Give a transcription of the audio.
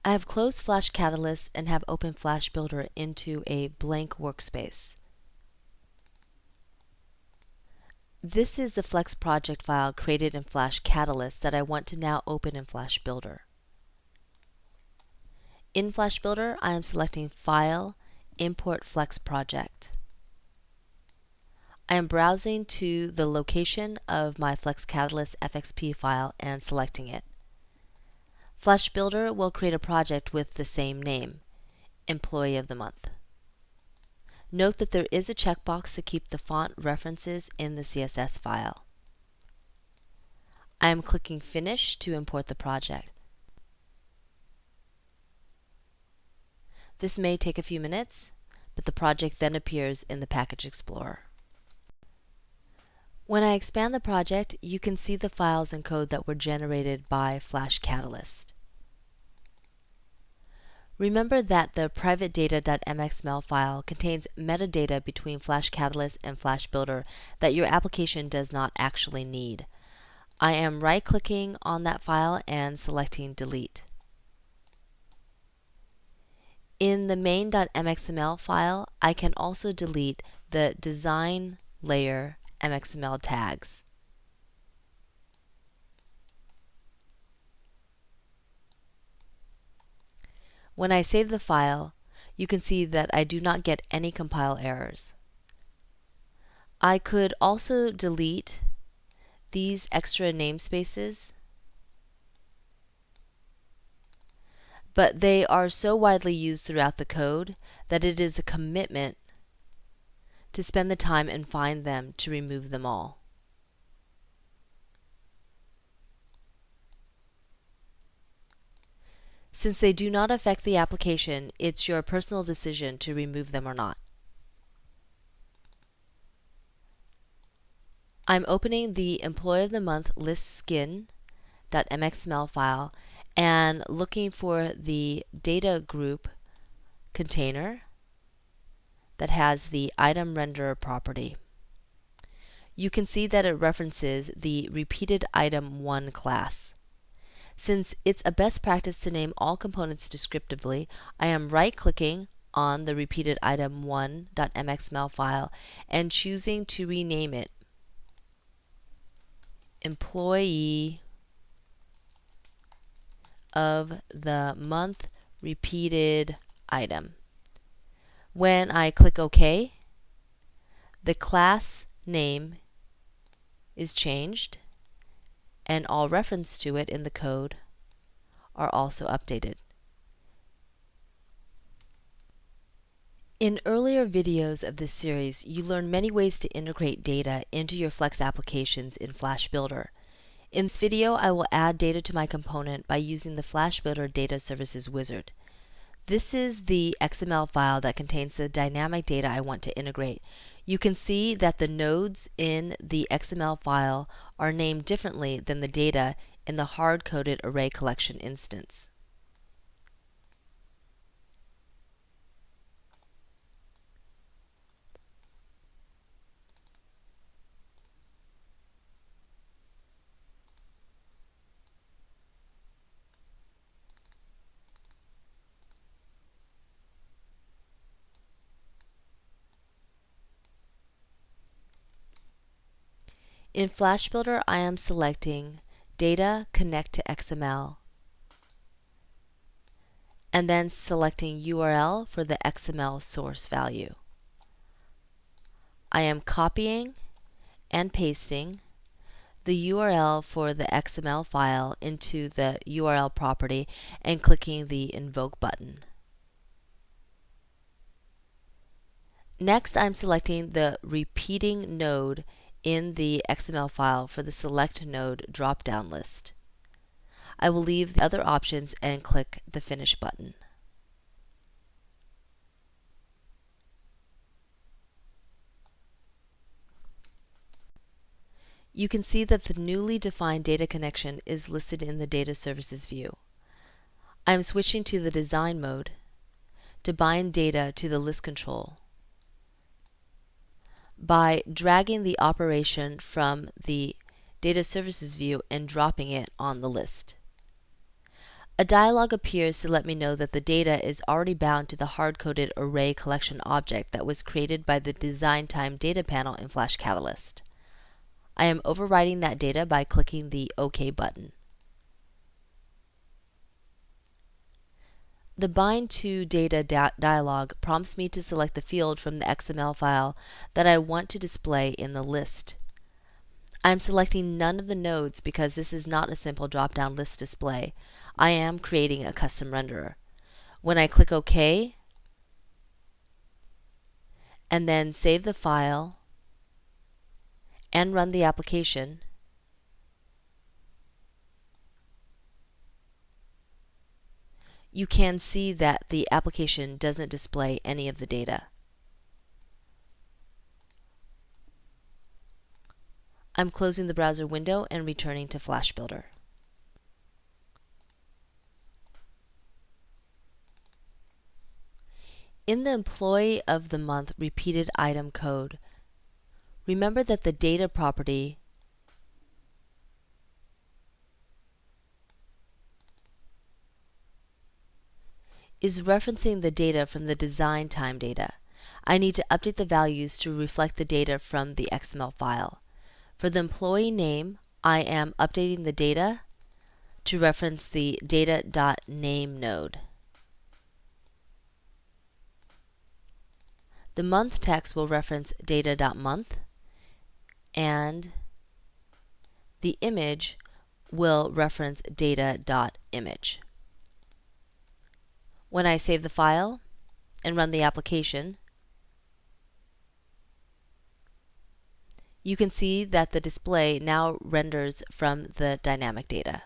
I have closed Flash Catalyst and have opened Flash Builder into a blank workspace. This is the Flex project file created in Flash Catalyst that I want to now open in Flash Builder. In Flash Builder, I am selecting File, Import Flex Project. I am browsing to the location of my Flex Catalyst FXP file and selecting it. Flash Builder will create a project with the same name, Employee of the Month. Note that there is a checkbox to keep the font references in the CSS file. I am clicking Finish to import the project. This may take a few minutes, but the project then appears in the Package Explorer. When I expand the project, you can see the files and code that were generated by Flash Catalyst. Remember that the privatedata.mxml file contains metadata between Flash Catalyst and Flash Builder that your application does not actually need. I am right-clicking on that file and selecting Delete. In the main.mxml file, I can also delete the design layer MXML tags. When I save the file, you can see that I do not get any compile errors. I could also delete these extra namespaces, but they are so widely used throughout the code that it is a commitment to spend the time and find them to remove them all. Since they do not affect the application, it's your personal decision to remove them or not. I'm opening the Employee of the Month list skin.mxml file and looking for the data group container that has the item renderer property. You can see that it references the repeated item 1 class. Since it's a best practice to name all components descriptively, I am right-clicking on the repeated item 1.mxml file and choosing to rename it Employee of the Month Repeated Item. When I click OK, the class name is changed and all reference to it in the code are also updated. In earlier videos of this series, you learned many ways to integrate data into your Flex applications in Flash Builder. In this video, I will add data to my component by using the Flash Builder Data Services Wizard. This is the XML file that contains the dynamic data I want to integrate. You can see that the nodes in the XML file are named differently than the data in the hard-coded array collection instance. In Flash Builder, I am selecting Data Connect to XML and then selecting URL for the XML source value. I am copying and pasting the URL for the XML file into the URL property and clicking the Invoke button. Next, I'm selecting the repeating node in the XML file for the Select Node drop-down list. I will leave the other options and click the Finish button. You can see that the newly defined data connection is listed in the Data Services view. I am switching to the Design mode to bind data to the list control by dragging the operation from the Data Services view and dropping it on the list. A dialog appears to let me know that the data is already bound to the hard-coded array collection object that was created by the design time data panel in Flash Catalyst. I am overriding that data by clicking the OK button. The Bind to Data dialog prompts me to select the field from the XML file that I want to display in the list. I am selecting none of the nodes because this is not a simple drop-down list display. I am creating a custom renderer. When I click OK and then save the file and run the application, you can see that the application doesn't display any of the data. I'm closing the browser window and returning to Flash Builder. In the Employee of the Month repeated item code, remember that the data property is referencing the data from the design time data. I need to update the values to reflect the data from the XML file. For the employee name, I am updating the data to reference the data.name node. The month text will reference data.month, and the image will reference data.image. When I save the file and run the application, you can see that the display now renders from the dynamic data.